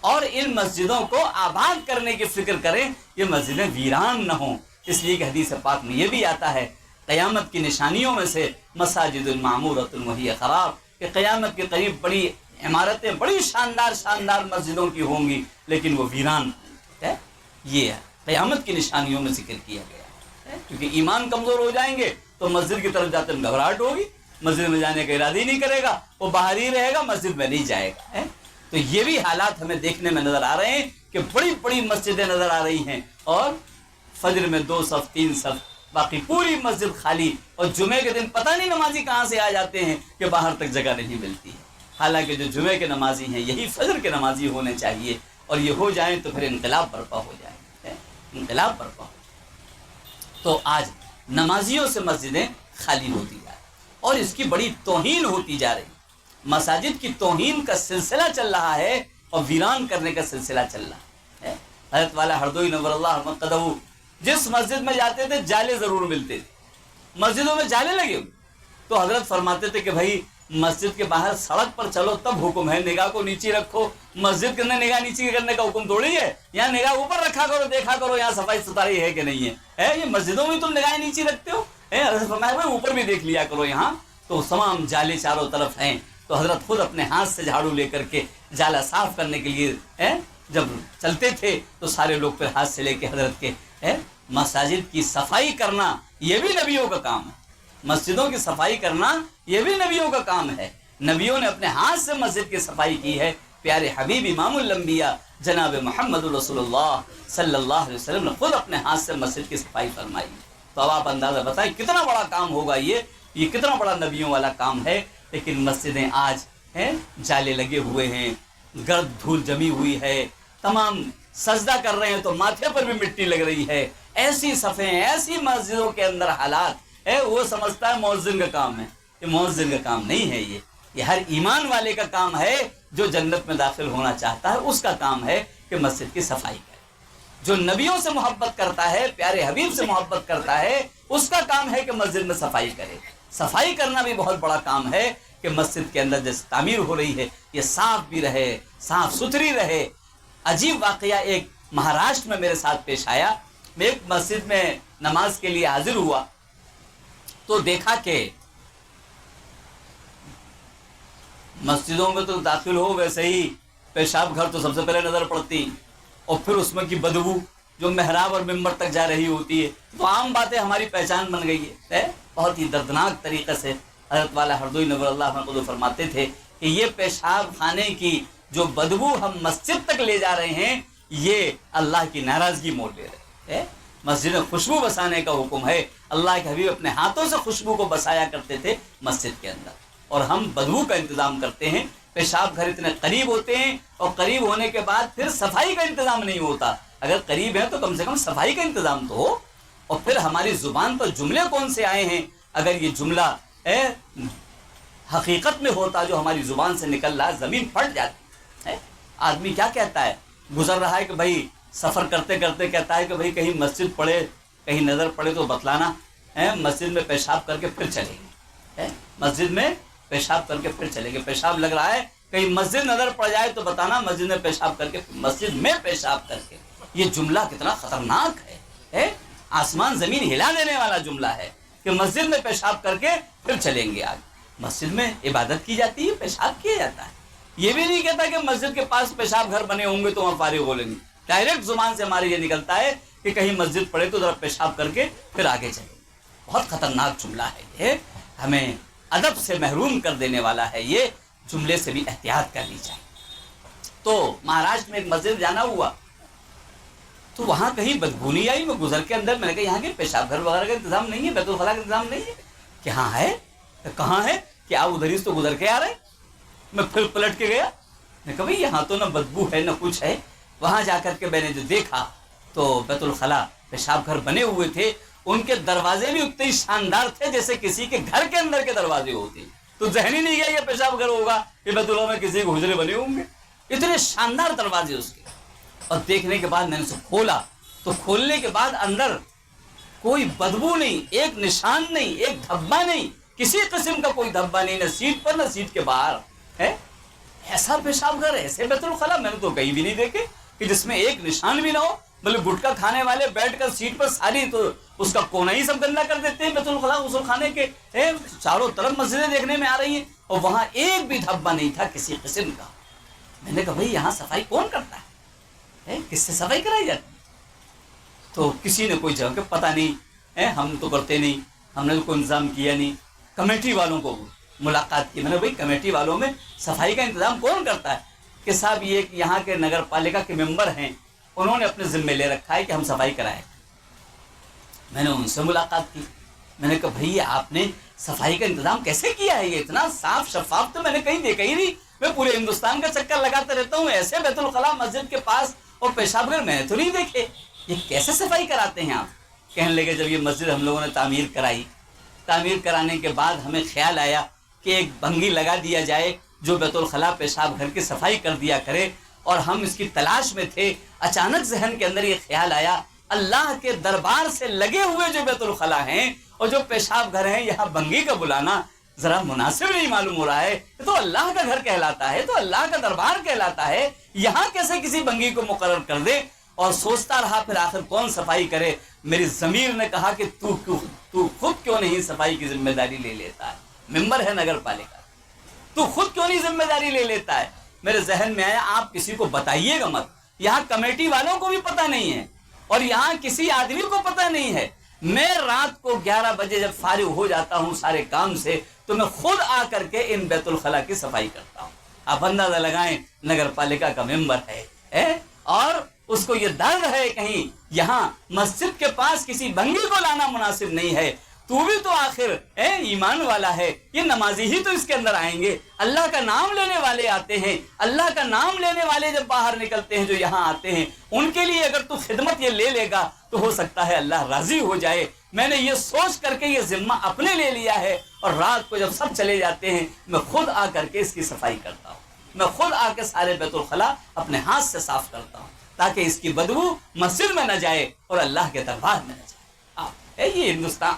اور ان مسجدوں کو آباد کرنے کی فکر کریں. یہ مسجدیں ویران نہ ہوں. اس لیے کہ حدیث پاک میں یہ بھی آتا ہے قیامت کی نشانیوں میں سے مساجد المعمورۃ وہی خراب, کہ قیامت کے قریب بڑی عمارتیں بڑی شاندار شاندار مسجدوں کی ہوں گی لیکن وہ ویران ہے. یہ قیامت کی نشانیوں میں ذکر کیا گیا ہے. کیونکہ ایمان کمزور ہو جائیں گے تو مسجد کی طرف جاتے ہیں گھبراہٹ ہوگی, مسجد میں جانے کا ارادہ ہی نہیں کرے گا, وہ باہر ہی رہے گا, مسجد میں نہیں جائے گا. تو یہ بھی حالات ہمیں دیکھنے میں نظر آ رہے ہیں کہ بڑی بڑی مسجدیں نظر آ رہی ہیں, اور فجر میں 2 صف 3 صف, باقی پوری مسجد خالی, اور جمعے کے دن پتہ نہیں نمازی کہاں سے آ جاتے ہیں کہ باہر تک جگہ نہیں ملتی ہے. حالانکہ جو جمعے کے نمازی ہیں یہی فجر کے نمازی ہونے چاہیے, اور یہ ہو جائیں تو پھر انقلاب برپا ہو جائے, انقلاب برپا ہو. تو آج نمازیوں سے مسجدیں خالی ہوتی جا رہی, اور اس کی بڑی توہین ہوتی جا رہی. مساجد کی توہین کا سلسلہ چل رہا ہے, اور ویران کرنے کا سلسلہ چل رہا ہے. حضرت والا ہردوئی نور اللہ مقدہ جس مسجد میں جاتے تھے جالے ضرور ملتے تھے, مسجدوں میں جالے لگے ہوئے, تو حضرت فرماتے تھے کہ بھائی مسجد کے باہر سڑک پر چلو تب حکم ہے, نگاہ کو نیچے رکھو. مسجد کے اندر نگاہ نیچے کرنے کا حکم تھوڑی ہے, یہاں نگاہ اوپر رکھا کرو, دیکھا کرو یہاں صفائی ستھرائی ہے کہ نہیں ہے. یہ مسجدوں میں تم نگاہ نیچے رکھتے ہو, حضرت فرمایا بھائی اوپر بھی دیکھ لیا کرو. یہاں تو تمام جالے چاروں طرف ہیں, تو حضرت خود اپنے ہاتھ سے جھاڑو لے کر کے جالا صاف کرنے کے لیے جب چلتے تھے تو سارے لوگ پھر ہاتھ سے لے کے حضرت کے مساجد کی صفائی کرنا یہ بھی نبیوں کا کام ہے. مسجدوں کی صفائی کرنا یہ بھی نبیوں کا کام ہے. نبیوں نے اپنے ہاتھ سے مسجد کی صفائی کی ہے. پیارے حبیب امام الانبیاء جناب محمد رسول اللہ صلی اللہ علیہ وسلم نے خود اپنے ہاتھ سے مسجد کی صفائی فرمائی. تو اب آپ اندازہ بتائیں کتنا بڑا کام ہوگا, یہ کتنا بڑا نبیوں والا کام ہے. لیکن مسجدیں آج جالے لگے ہوئے ہیں, گرد دھول جمی ہوئی ہے, تمام سجدہ کر رہے ہیں تو ماتھے پر بھی مٹی لگ رہی ہے, ایسی صفیں ایسی مسجدوں کے اندر حالات ہے، وہ سمجھتا ہے مؤذن کا کام ہے. یہ مؤذن کا کام نہیں ہے، یہ ہر ایمان والے کا کام ہے. جو جنت میں داخل ہونا چاہتا ہے اس کا کام ہے کہ مسجد کی صفائی کرے. جو نبیوں سے محبت کرتا ہے، پیارے حبیب سے محبت کرتا ہے، اس کا کام ہے کہ مسجد میں صفائی کرے. صفائی کرنا بھی بہت بڑا کام ہے کہ مسجد کے اندر جیسے تعمیر ہو رہی ہے یہ صاف بھی رہے، صاف ستھری رہے. عجیب واقعہ ایک مہاراشٹر میں میرے ساتھ پیش آیا. میں ایک مسجد میں نماز کے لیے حاضر ہوا تو دیکھا کہ مسجدوں میں تو داخل ہو ویسے ہی پیشاب گھر تو سب سے پہلے نظر پڑتی، اور پھر اس میں کی بدبو جو محراب اور ممبر تک جا رہی ہوتی ہے. تو عام باتیں ہماری پہچان بن گئی ہے. بہت ہی دردناک طریقے سے حضرت والا ہردوئی نور اللہ عنہ فرماتے تھے کہ یہ پیشاب خانے کی جو بدبو ہم مسجد تک لے جا رہے ہیں یہ اللہ کی ناراضگی مول لے رہے ہیں. مسجد میں خوشبو بسانے کا حکم ہے. اللہ کے حبیب اپنے ہاتھوں سے خوشبو کو بسایا کرتے تھے مسجد کے اندر، اور ہم بدبو کا انتظام کرتے ہیں. پیشاب گھر اتنے قریب ہوتے ہیں اور قریب ہونے کے بعد پھر صفائی کا انتظام نہیں ہوتا. اگر قریب ہے تو کم سے کم صفائی کا انتظام تو ہو. اور پھر ہماری زبان پر جملے کون سے آئے ہیں؟ اگر یہ جملہ حقیقت میں ہوتا جو ہماری زبان سے نکل رہا زمین پھٹ جاتی ہے. آدمی کیا کہتا ہے، گزر رہا ہے کہ بھائی سفر کرتے کرتے کہتا ہے کہ بھائی کہیں مسجد پڑے، کہیں نظر پڑے تو بتلانا، مسجد میں پیشاب کر کے پھر چلیں گے. مسجد میں پیشاب کر کے پھر چلیں گے. پیشاب لگ رہا ہے کہیں مسجد نظر پڑ جائے تو بتانا، مسجد میں پیشاب کر کے، مسجد میں پیشاب کر کے. یہ جملہ کتنا خطرناک ہے، آسمان زمین ہلا دینے والا جملہ ہے کہ مسجد میں پیشاب کر کے پھر چلیں گے. آگے مسجد میں عبادت کی جاتی ہے، پیشاب کیا جاتا ہے. یہ بھی نہیں کہتا کہ مسجد کے پاس پیشاب گھر بنے ہوں گے تو وہاں فارغ ہو لیں گے. ڈائریکٹ زبان سے ہمارے یہ نکلتا ہے کہ کہیں مسجد پڑے تو ذرا پیشاب کر کے پھر آگے چلیں. بہت خطرناک جملہ ہے یہ، ہمیں ادب سے محروم کر دینے والا ہے. یہ جملے سے بھی احتیاط کرنی چاہیے. تو مہاراشٹر میں ایک مسجد جانا ہوا تو وہاں کہیں بدبو نہیں آئی. میں گزر کے اندر میں نے کہا یہاں کے پیشاب گھر وغیرہ کا انتظام نہیں ہے، بیت الخلاء کا انتظام نہیں ہے؟ کہ ہاں ہے. کہاں ہے؟ کہ آپ ادھر ہی تو گزر کے آ رہے. میں پھر پلٹ کے گیا، میں کہا بھائی یہاں تو نہ بدبو ہے نہ کچھ ہے. وہاں جا کر کے میں نے جو دیکھا تو بیت الخلاء پیشاب گھر بنے ہوئے تھے. ان کے دروازے بھی اتنے ہی شاندار تھے جیسے کسی کے گھر کے اندر کے دروازے ہوتے. تو ذہن ہی نہیں گیا یہ پیشاب گھر ہوگا، یہ بیت اللہ میں کسی کے حجرے بنے ہوں گے. اتنے شاندار دروازے اس کے. اور دیکھنے کے بعد میں نے اسے کھولا تو کھولنے کے بعد اندر کوئی بدبو نہیں، ایک نشان نہیں، ایک دھبا نہیں، کسی قسم کا کوئی دھبا نہیں، نہ سیٹ پر نہ سیٹ کے باہر ہے. ایسا پیشاب گھر، ایسے بیت الخلاء میں نے تو کہیں بھی نہیں دیکھے کہ جس میں ایک نشان بھی نہ ہو. بلکہ گٹکا کھانے والے بیٹھ کر سیٹ پر ساری تو اس کا کونا ہی سب گندا کر دیتے ہیں. بیت الخلاء غسل خانے کے چاروں طرف مسجدیں دیکھنے میں آ رہی ہیں اور وہاں ایک بھی دھبا نہیں تھا کسی قسم کا. میں نے کہا بھائی یہاں صفائی کون کرتا ہے، کس سے صفائی کرائی جاتی؟ تو کسی نے کوئی جواب کہ پتہ نہیں، ہم تو کرتے نہیں، ہم نے تو کوئی انتظام کیا نہیں. کمیٹی والوں کو ملاقات کی. میں نے بھائی کمیٹی والوں میں صفائی کا انتظام کون کرتا ہے؟ کہ صاحب یہ یہاں کے نگر پالکا کے ممبر ہیں، انہوں نے اپنے ذمے لے رکھا ہے کہ ہم صفائی کرائیں. میں نے ان سے ملاقات کی. میں نے کہا بھائی آپ نے صفائی کا انتظام کیسے کیا ہے؟ یہ اتنا صاف شفاف تو میں نے کہیں دیکھا ہی نہیں. میں پورے ہندوستان کا چکر لگاتے رہتا ہوں، ایسے بیت الخلاء مسجد کے پاس اور پیشاب گھر میں نے تو نہیں دیکھے. یہ کیسے صفائی کراتے ہیں آپ؟ کہنے لگے جب یہ مسجد ہم لوگوں نے تعمیر کرائی، تعمیر کرانے کے بعد ہمیں خیال آیا کہ ایک بھنگی لگا دیا جائے جو بیت الخلاء پیشاب گھر کی صفائی کر دیا کرے. اور ہم اس کی تلاش میں تھے. اچانک ذہن کے اندر یہ خیال آیا اللہ کے دربار سے لگے ہوئے جو بیت الخلاء ہیں اور جو پیشاب گھر ہیں، یہاں بھنگی کا بلانا ذرا مناسب نہیں معلوم ہو رہا ہے. تو اللہ کا گھر کہلاتا ہے، تو اللہ کا دربار کہلاتا ہے، یہاں کیسے کسی بھنگی کو مقرر کر دے؟ اور سوچتا رہا پھر آخر کون صفائی کرے. میری ضمیر نے کہا کہ تو خود کیوں نہیں صفائی کی ذمہ داری لے لیتا ہے؟ ممبر ہے نگر پالکا، تو خود کیوں نہیں ذمہ داری لے لیتا ہے؟ میرے ذہن میں آیا آپ کسی کو بتائیے گا مت. یہاں کمیٹی والوں کو بھی پتہ نہیں ہے اور یہاں کسی آدمی کو پتہ نہیں ہے. میں رات کو 11 بجے جب فارغ ہو جاتا ہوں سارے کام سے تو میں خود آ کر کے ان بیت الخلاء کی صفائی کرتا ہوں. آپ اندازہ لگائیں نگر پالکا کا ممبر ہے اور اس کو یہ درد ہے کہیں یہاں مسجد کے پاس کسی بھنگی کو لانا مناسب نہیں ہے. تو بھی تو آخر ایمان والا ہے، یہ نمازی ہی تو اس کے اندر آئیں گے. اللہ کا نام لینے والے آتے ہیں، اللہ کا نام لینے والے جب باہر نکلتے ہیں جو یہاں آتے ہیں ان کے لیے اگر تو خدمت یہ لے لے گا تو تو ہو سکتا ہے اللہ راضی ہو جائے. میں نے یہ سوچ کر کے یہ ذمہ اپنے لے لیا ہے, اور رات کو جب سب چلے جاتے ہیں میں خود آ کر کے اس کی صفائی کرتا ہوں, میں خود آ کے سارے بیت الخلاء اپنے ہاتھ سے صاف کرتا ہوں, تاکہ اس کی بدبو مسجد میں نہ جائے اور اللہ کے دربار میں نہ جائے. یہ ہندوستان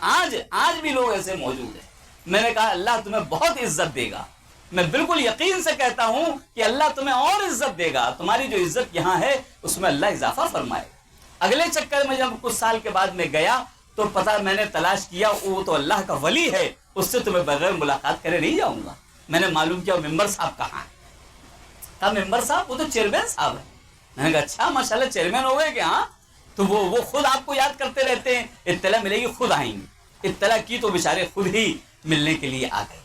آج بھی لوگ ایسے موجود ہیں. میں نے کہا اللہ تمہیں بہت عزت دے گا, میں بالکل یقین سے کہتا ہوں کہ اللہ تمہیں اور عزت دے گا. تمہاری جو عزت یہاں ہے اس میں اللہ اضافہ فرمائے. اگلے چکر میں جب کچھ سال کے بعد میں گیا تو پتہ میں نے تلاش کیا وہ تو اللہ کا ولی ہے, اس سے تمہیں بغیر ملاقات کرے نہیں جاؤں گا. میں نے معلوم کیا ممبر صاحب کہاں ہے. کہا ممبر صاحب وہ تو چیئرمین صاحب ہے. میں نے کہا اچھا ماشاءاللہ چیئرمین ہو گئے کہ ہاں, تو وہ خود آپ کو یاد کرتے رہتے ہیں. اطلاع ملے گی خود آئیں گے. اطلاع کی تو بیچارے خود ہی ملنے کے لیے آ گئے,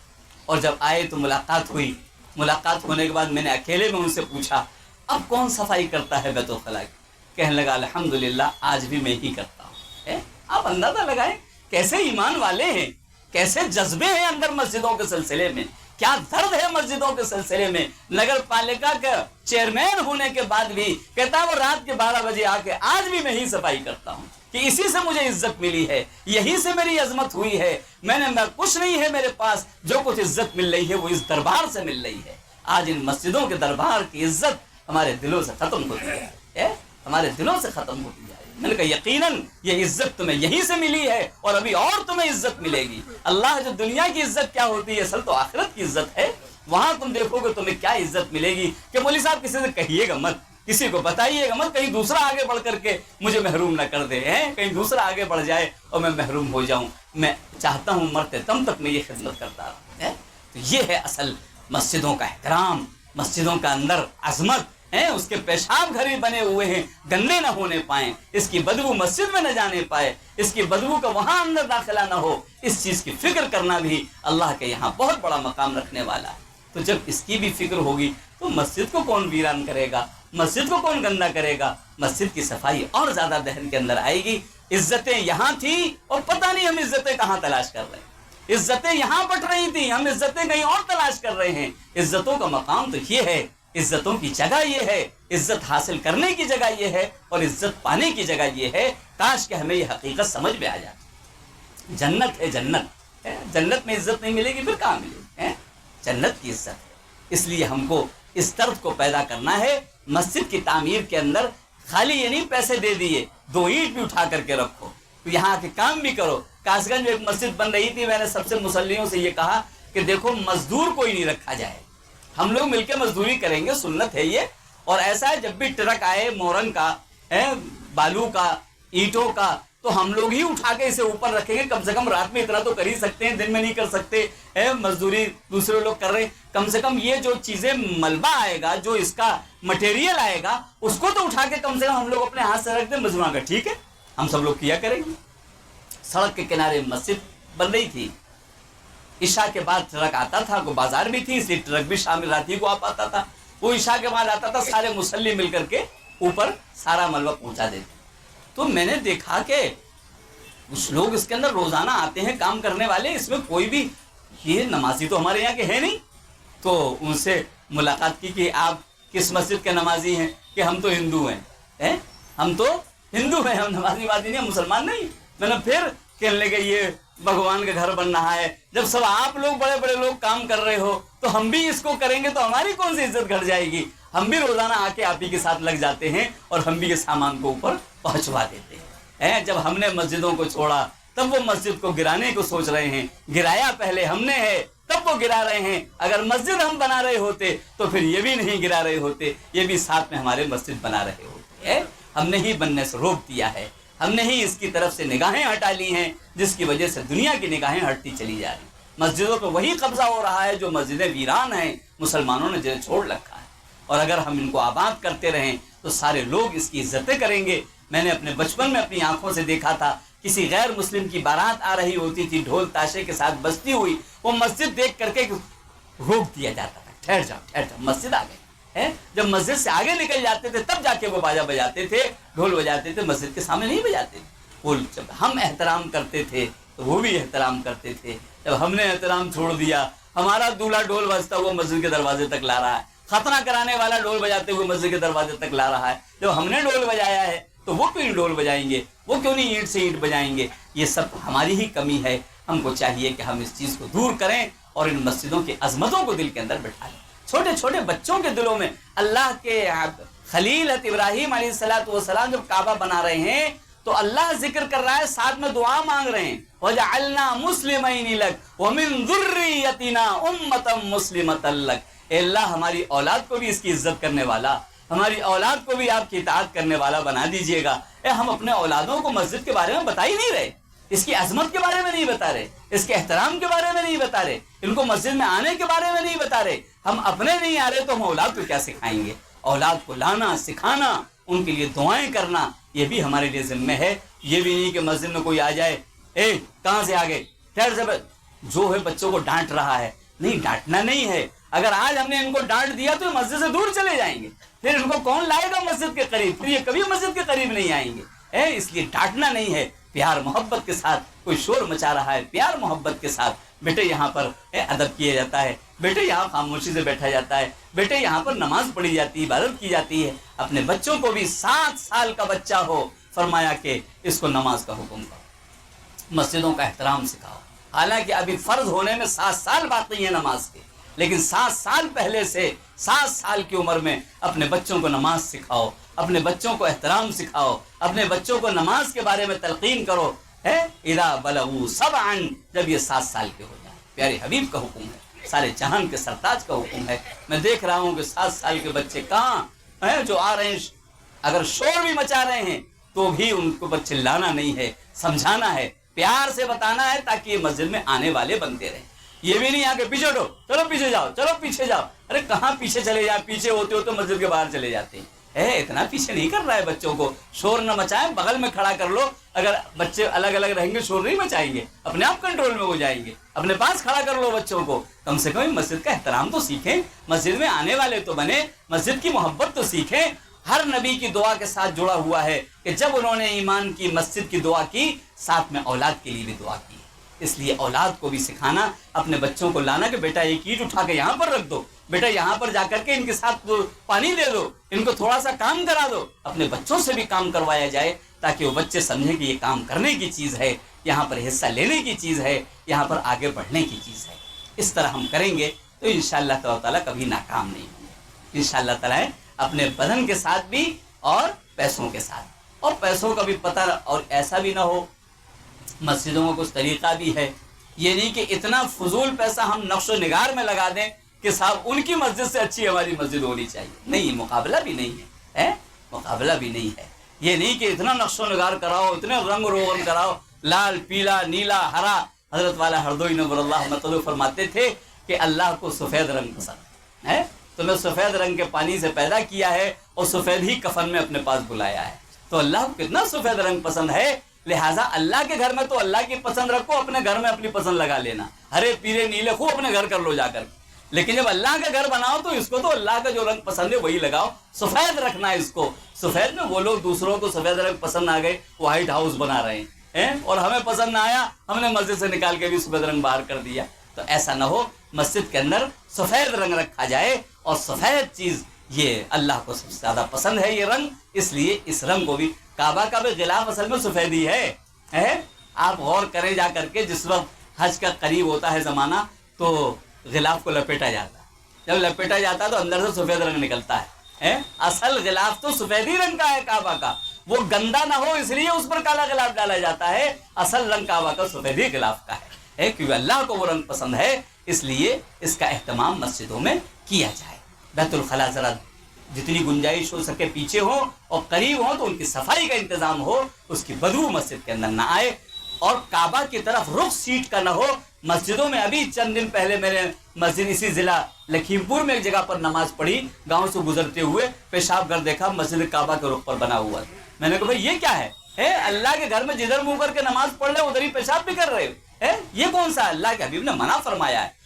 اور جب آئے تو ملاقات ہوئی. ملاقات ہونے کے بعد میں نے اکیلے میں ان سے پوچھا اب کون صفائی کرتا ہے بیت الخلاء کی. کہنے لگا الحمدللہ آج بھی میں ہی کرتا ہوں. آپ اندازہ لگائیں کیسے ایمان والے ہیں, کیسے جذبے ہیں اندر مسجدوں کے سلسلے میں, کیا درد ہے مسجدوں کے سلسلے میں. نگر پالکا کا چیئرمین ہونے کے بعد بھی کہتا ہے وہ رات کے 12 بجے آ کے آج بھی میں ہی صفائی کرتا ہوں, کہ اسی سے مجھے عزت ملی ہے, یہی سے میری عظمت ہوئی ہے. میں کچھ نہیں ہے میرے پاس, جو کچھ عزت مل رہی ہے وہ اس دربار سے مل رہی ہے. آج ان مسجدوں کے دربار کی عزت ہمارے دلوں سے ختم ہوتی ہے, ہمارے دلوں سے ختم ہوتی ہے. میں نے کہا یقیناً یہ عزت تمہیں یہیں سے ملی ہے, اور ابھی اور تمہیں عزت ملے گی. اللہ جو دنیا کی عزت کیا ہوتی ہے اصل تو آخرت کی عزت ہے. وہاں تم دیکھو گے تمہیں کیا عزت ملے گی. کہ مولوی صاحب کسی سے کہیے گا مت, کسی کو بتائیے گا مت, کہیں دوسرا آگے بڑھ کر کے مجھے محروم نہ کر دے, کہیں دوسرا آگے بڑھ جائے اور میں محروم ہو جاؤں. میں چاہتا ہوں مرتے دم تک میں یہ خدمت کرتا رہوں. تو یہ ہے اصل مسجدوں کا احترام, مسجدوں کا اندر عظمت. اس کے پیشاب گھر بنے ہوئے ہیں, گندے نہ ہونے پائیں, اس کی بدبو مسجد میں نہ جانے پائے, اس کی بدبو کا وہاں اندر داخلہ نہ ہو. اس چیز کی فکر کرنا بھی اللہ کے یہاں بہت بڑا مقام رکھنے والا ہے. تو جب اس کی بھی فکر ہوگی تو مسجد کو کون ویران کرے گا, مسجد کو کون گندا کرے گا. مسجد کی صفائی اور زیادہ ذہن کے اندر آئے گی. عزتیں یہاں تھی اور پتہ نہیں ہم عزتیں کہاں تلاش کر رہے ہیں. عزتیں یہاں بٹ رہی تھی, ہم عزتیں کہیں اور تلاش کر رہے ہیں. عزتوں کا مقام تو یہ ہے, عزتوں کی جگہ یہ ہے, عزت حاصل کرنے کی جگہ یہ ہے, اور عزت پانے کی جگہ یہ ہے. کاش کہ ہمیں یہ حقیقت سمجھ میں آ جائے. جنت ہے جنت, جنت میں عزت نہیں ملے گی پھر کہاں ملے گی. جنت کی عزت ہے. اس لیے ہم کو اس درد کو پیدا کرنا ہے. مسجد کی تعمیر کے اندر خالی یہ نہیں پیسے دے دیے 2 اینٹ بھی اٹھا کر کے رکھو, تو یہاں کے کام بھی کرو. کاش گنج میں ایک مسجد بن رہی تھی, میں نے سب سے مسلیوں سے یہ کہا کہ دیکھو مزدور کوئی نہیں رکھا جائے, ہم لوگ مل کے مزدوری کریں گے, سنت ہے یہ. اور ایسا ہے جب بھی ٹرک آئے مورنگ کا, بالو کا, اینٹوں کا, تو ہم لوگ ہی اٹھا کے اسے اوپر رکھیں گے. کم سے کم رات میں اتنا تو کر ہی سکتے ہیں, دن میں نہیں کر سکتے. مزدوری دوسرے لوگ کر رہے ہیں, کم سے کم یہ جو چیزیں ملبہ آئے گا, جو اس کا مٹیریل آئے گا, اس کو تو اٹھا کے کم سے کم ہم لوگ اپنے ہاتھ سے رکھ دیں مزدوراں کا. ٹھیک ہے, ہم سب لوگ کیا کریں گے. سڑک کے کنارے مسجد بن رہی تھی. عشاء کے بعد ٹرک آتا تھا, کو بازار بھی تھی اس لیے ٹرک بھی شامل رات ہی کو آ پاتا تھا. وہ عشاء کے بعد آتا تھا, سارے مصلی مل کر کے اوپر سارا ملبہ پہنچا دیتے. تو میں نے دیکھا کہ کچھ لوگ اس کے اندر روزانہ آتے ہیں کام کرنے والے, اس میں کوئی بھی یہ نمازی تو ہمارے یہاں کے ہیں نہیں. تو ان سے ملاقات کی کہ آپ کس مسجد کے نمازی ہیں, کہ ہم تو ہندو ہیں. ہم تو ہندو ہیں, ہم نمازی وازی نہیں, ہم مسلمان نہیں. میں نے پھر کہنے لگے یہ بھگوان کا گھر بن رہا ہے, جب سب آپ لوگ بڑے بڑے لوگ کام کر رہے ہو تو ہم بھی اس کو کریں گے تو ہماری کون سی عزت گھٹ جائے گی. ہم بھی روزانہ آ کے آپ ہی کے ساتھ لگ جاتے ہیں اور ہم بھی یہ سامان کو اوپر پہنچوا دیتے ہیں. جب ہم نے مسجدوں کو چھوڑا تب وہ مسجد کو گرانے کو سوچ رہے ہیں. گرایا پہلے ہم نے ہے تب وہ گرا رہے ہیں. اگر مسجد ہم بنا رہے ہوتے تو پھر یہ بھی نہیں گرا رہے ہوتے, یہ بھی ساتھ میں ہمارے مسجد بنا رہے ہوتے. ہم نے ہی بننے سے روک دیا ہے, ہم نے ہی اس کی طرف سے نگاہیں ہٹا لی ہیں, جس کی وجہ سے دنیا کی نگاہیں ہٹتی چلی جا رہی. مسجدوں پہ وہی قبضہ ہو رہا ہے جو مسجدیں ویران ہیں, مسلمانوں نے جنہیں چھوڑ رکھا ہے. اور اگر ہم ان کو آباد کرتے رہیں تو سارے لوگ اس کی عزتیں کریں گے. میں نے اپنے بچپن میں اپنی آنکھوں سے دیکھا تھا, کسی غیر مسلم کی بارات آ رہی ہوتی تھی ڈھول تاشے کے ساتھ بجتی ہوئی, وہ مسجد دیکھ کر کے روک دیا جاتا تھا, ٹھہر جاؤ مسجد آ گئے. جب مسجد سے آگے نکل جاتے تھے تب جا کے وہ باجا بجاتے تھے, ڈھول بجاتے تھے, مسجد کے سامنے نہیں بجاتے تھے. وہ جب ہم احترام کرتے تھے تو وہ بھی احترام کرتے تھے. جب ہم نے احترام چھوڑ دیا, ہمارا دولہا ڈھول بجتا ہوا مسجد کے دروازے تک لا رہا ہے, ختنہ کرانے والا ڈھول بجاتے ہوئے مسجد کے دروازے تک لا رہا ہے. جب ہم نے ڈھول بجایا ہے تو وہ کیوں ڈھول بجائیں گے, وہ کیوں نہیں اینٹ سے اینٹ بجائیں گے. یہ سب ہماری ہی کمی ہے. ہم کو چاہیے کہ ہم اس چیز کو دور کریں اور ان مسجدوں کی عظمتوں کو دل کے اندر بٹھا لیں. چھوٹے چھوٹے بچوں کے دلوں میں اللہ کے خلیل ابراہیم علیہ السلام جب کعبہ بنا رہے ہیں تو اللہ ذکر کر رہا ہے, ساتھ میں دعا مانگ رہے ہیں, وَجَعَلْنَا مُسْلِمَيْنِ لَكَ وَمِن ذُرِّيَّتِنَا أُمَّةً مُسْلِمَةً لَكَ. اے اللہ ہماری اولاد کو بھی اس کی عزت کرنے والا, ہماری اولاد کو بھی آپ کی اطاعت کرنے والا بنا دیجئے گا. اے ہم اپنے اولادوں کو مسجد کے بارے میں بتا ہی نہیں رہے, اس کی عظمت کے بارے میں نہیں بتا رہے, اس کے احترام کے بارے میں نہیں بتا رہے, ان کو مسجد میں آنے کے بارے میں نہیں بتا رہے. ہم اپنے نہیں آ رہے تو ہم اولاد کو کیا سکھائیں گے؟ اولاد کو لانا, سکھانا, ان کے لیے دعائیں کرنا, یہ بھی ہمارے لیے ذمہ ہے. یہ بھی نہیں کہ مسجد میں کوئی آ جائے, اے کہاں سے آ گئے, ٹھہر سے جو ہے بچوں کو ڈانٹ رہا ہے. نہیں, ڈانٹنا نہیں ہے. اگر آج ہم نے ان کو ڈانٹ دیا تو یہ مسجد سے دور چلے جائیں گے, پھر ان کو کون لائے گا مسجد کے قریب, پھر یہ کبھی مسجد کے قریب نہیں آئیں گے. اس لیے ڈانٹنا نہیں ہے, پیار محبت کے ساتھ. کوئی شور مچا رہا ہے, پیار محبت کے ساتھ, بیٹے یہاں پر ادب کیا جاتا ہے, بیٹے یہاں خاموشی سے بیٹھا جاتا ہے, بیٹے یہاں پر نماز پڑھی جاتی ہے, عبادت کی جاتی ہے. اپنے بچوں کو بھی 7 سال کا بچہ ہو, فرمایا کہ اس کو نماز کا حکم کرو, مسجدوں کا احترام سکھاؤ. حالانکہ ابھی فرض ہونے میں 7 سال باقی ہیں نماز کے, لیکن 7 سال پہلے سے 7 سال کی عمر میں اپنے بچوں کو نماز سکھاؤ, اپنے بچوں کو احترام سکھاؤ, اپنے بچوں کو نماز کے بارے میں تلقین کرو. اذا بلغوا 7 جب یہ 7 سال کے ہو جائیں. پیارے حبیب کا حکم ہے, سارے جہان کے سرتاج کا حکم ہے. میں دیکھ رہا ہوں کہ 7 سال کے بچے کہاں ہیں جو آ رہے ہیں, اگر شور بھی مچا رہے ہیں تو بھی ان کو پر چلانا نہیں ہے, سمجھانا ہے, پیار سے بتانا ہے تاکہ یہ مسجد میں آنے والے بنتے رہیں. یہ بھی نہیں آگے پیچھے ہٹو, چلو پیچھے جاؤ, چلو پیچھے جاؤ. ارے کہاں پیچھے چلے جائیں, پیچھے ہوتے ہوتے مسجد کے باہر چلے جاتے ہیں. اتنا پیچھے نہیں کر رہا ہے بچوں کو. شور نہ مچائیں, بغل میں کھڑا کر لو. اگر بچے الگ الگ رہیں گے شور نہیں مچائیں گے, اپنے آپ کنٹرول میں ہو جائیں گے. اپنے پاس کھڑا کر لو بچوں کو. کم سے کم مسجد کا احترام تو سیکھیں, مسجد میں آنے والے تو بنے, مسجد کی محبت تو سیکھیں. ہر نبی کی دعا کے ساتھ جڑا ہوا ہے کہ جب انہوں نے ایمان کی, مسجد کی دعا کی, ساتھ میں اولاد کے لیے بھی دعا کی. اس لیے اولاد کو بھی سکھانا, اپنے بچوں کو لانا کہ بیٹا ایک اینٹ اٹھا کے یہاں پر رکھ دو, بیٹا یہاں پر جا کر کے ان کے ساتھ پانی دے دو, ان کو تھوڑا سا کام کرا دو. اپنے بچوں سے بھی کام کروایا جائے تاکہ وہ بچے سمجھیں کہ یہ کام کرنے کی چیز ہے, یہاں پر حصہ لینے کی چیز ہے, یہاں پر آگے بڑھنے کی چیز ہے. اس طرح ہم کریں گے تو انشاءاللہ تعالیٰ کبھی ناکام نہیں ہوں گے. انشاءاللہ تعالیٰ اپنے بدن کے ساتھ بھی اور پیسوں کے ساتھ. اور پیسوں کا بھی پتہ, اور ایسا بھی نہ ہو, مسجدوں کا کچھ طریقہ بھی ہے. یہ نہیں کہ اتنا فضول پیسہ ہم نقش و نگار میں لگا دیں کہ صاحب ان کی مسجد سے اچھی ہماری مسجد ہونی چاہیے. نہیں, مقابلہ بھی نہیں ہے, مقابلہ بھی نہیں ہے. یہ نہیں کہ اتنا نقش و نگار کراؤ, اتنے رنگ روغن کراؤ, لال, پیلا, نیلا, ہرا. حضرت والا ہردوئی نور اللہ مطلع فرماتے تھے کہ اللہ کو سفید رنگ پسند ہے, تو میں سفید رنگ کے پانی سے پیدا کیا ہے اور سفید ہی کفن میں اپنے پاس بلایا ہے. تو اللہ کو کتنا سفید رنگ پسند ہے, لہٰذا اللہ کے گھر میں تو اللہ کی پسند رکھو, اپنے گھر میں اپنی پسند لگا لینا. ہرے پیلے نیلے خوب اپنے گھر کر لو جا کر. لیکن جب اللہ کا گھر بناؤ تو اس کو تو اللہ کا جو رنگ پسند ہے وہی لگاؤ, سفید رکھنا ہے اس کو. سفید میں وہ لوگ دوسروں کو سفید رنگ پسند آ گئے, وائٹ ہاؤس بنا رہے ہیں, اور ہمیں پسند نہ آیا, ہم نے مسجد سے نکال کے بھی سفید رنگ باہر کر دیا. تو ایسا نہ ہو, مسجد کے اندر سفید رنگ رکھا جائے. اور سفید چیز یہ اللہ کو سب سے زیادہ پسند ہے یہ رنگ, اس لیے اس رنگ کو بھی, کعبہ کا بھی غلاف اصل میں سفید ہی ہے. آپ غور کریں جا کر کے, جس وقت حج کا قریب ہوتا ہے زمانہ تو غلاف کو لپیٹا جاتا ہے. جب لپیٹا جاتا ہے تو اندر سے سفید رنگ نکلتا ہے. اصل غلاف تو سفید ہی رنگ کا ہے کعبہ کا, وہ گندا نہ ہو اس لیے اس پر کالا غلاف ڈالا جاتا ہے. اصل رنگ کعبہ کا سفید ہی غلاف کا ہے, کیونکہ اللہ کو وہ رنگ پسند ہے, اس لیے اس کا اہتمام مسجدوں میں کیا جائے. بیت الخلاء ذرا جتنی گنجائش ہو سکے پیچھے ہو اور قریب ہو تو ان کی صفائی کا انتظام ہو, اس کی بدبو مسجد کے اندر نہ آئے. اور کعبہ کی طرف رخ سیٹ کا نہ ہو. مسجدوں میں ابھی چند دن پہلے میں نے مسجد اسی ضلع لکھیم پور میں ایک جگہ پر نماز پڑھی, گاؤں سے گزرتے ہوئے پیشاب گھر دیکھا, مسجد کعبہ کے رخ پر بنا ہوا. میں نے کہا بھائی یہ کیا ہے, اللہ کے گھر میں جدھر منہ کر کے نماز پڑھ رہے ادھر ہی پیشاب بھی کر رہے ہو, یہ کون سا؟ اللہ کے حبیب نے منع فرمایا ہے,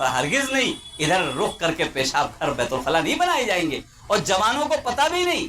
ہرگز نہیں, ادھر رخ کر کے پیشاب گھر بیت الخلاء نہیں بنائے جائیں گے. اور جوانوں کو پتہ بھی نہیں,